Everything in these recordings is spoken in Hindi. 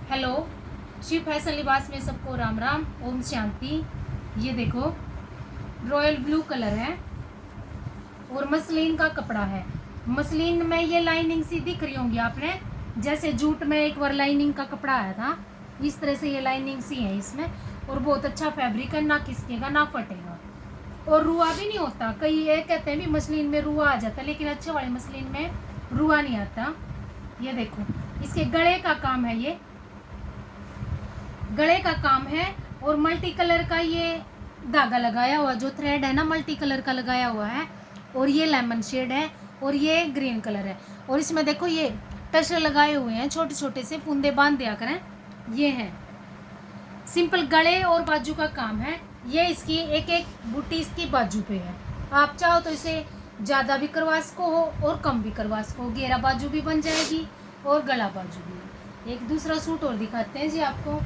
हेलो, शिव फैशन लिबास में सबको राम राम, ओम शांति। ये देखो, रॉयल ब्लू कलर है और मसलिन का कपड़ा है। मसलिन में ये लाइनिंग सी दिख रही होंगी आपने, जैसे जूट में एक बार लाइनिंग का कपड़ा आया था, इस तरह से ये लाइनिंग सी है इसमें। और बहुत अच्छा फैब्रिक है, ना खिसकेगा ना फटेगा और रुआ भी नहीं होता। कई ये कहते हैं भी मसलिन में रुआ आ जाता है, लेकिन अच्छे वाले मसलिन में रुआ नहीं आता। ये देखो, इसके गले का काम है, ये गले का काम है और मल्टी कलर का ये धागा लगाया हुआ, जो थ्रेड है ना मल्टी कलर का लगाया हुआ है। और ये लेमन शेड है और ये ग्रीन कलर है। और इसमें देखो ये टसर लगाए हुए हैं, छोटे छोटे से फूंदे बांध दिया करें। ये है सिंपल गले और बाजू का काम है। ये इसकी एक एक बूटी इसकी बाजू पे है। आप चाहो तो इसे ज़्यादा भी करवा सको हो और कम भी करवा सको। घेरा बाजू भी बन जाएगी और गला बाजू भी। एक दूसरा सूट और दिखाते हैं जी आपको,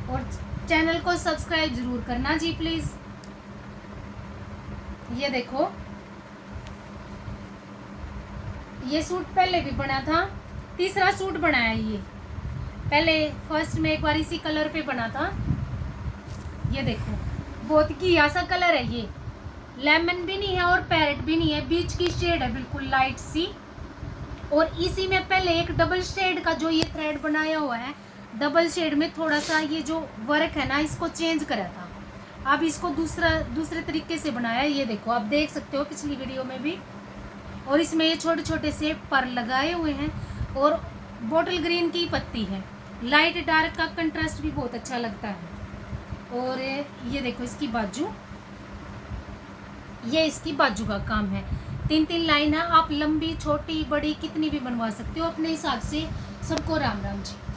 और चैनल को सब्सक्राइब जरूर करना जी प्लीज़। ये देखो, ये सूट पहले भी बना था, तीसरा सूट बनाया ये। पहले फर्स्ट में एक बार इसी कलर पे बना था। ये देखो, बहुत घिया सा कलर है ये, लेमन भी नहीं है और पैरेट भी नहीं है, बीच की शेड है बिल्कुल लाइट सी। और इसी में पहले एक डबल शेड का जो ये थ्रेड बनाया हुआ है, डबल शेड में थोड़ा सा ये जो वर्क है ना, इसको चेंज करा था। अब इसको दूसरे तरीके से बनाया। ये देखो, आप देख सकते हो पिछली वीडियो में भी। और इसमें ये छोटे छोटे से पर लगाए हुए हैं और बॉटल ग्रीन की पत्ती है। लाइट डार्क का कंट्रास्ट भी बहुत अच्छा लगता है। और ये देखो इसकी बाजू, ये इसकी बाजू का काम है। 3-3 लाइन है, आप लंबी छोटी बड़ी कितनी भी बनवा सकते हो अपने हिसाब से। सबको राम राम जी।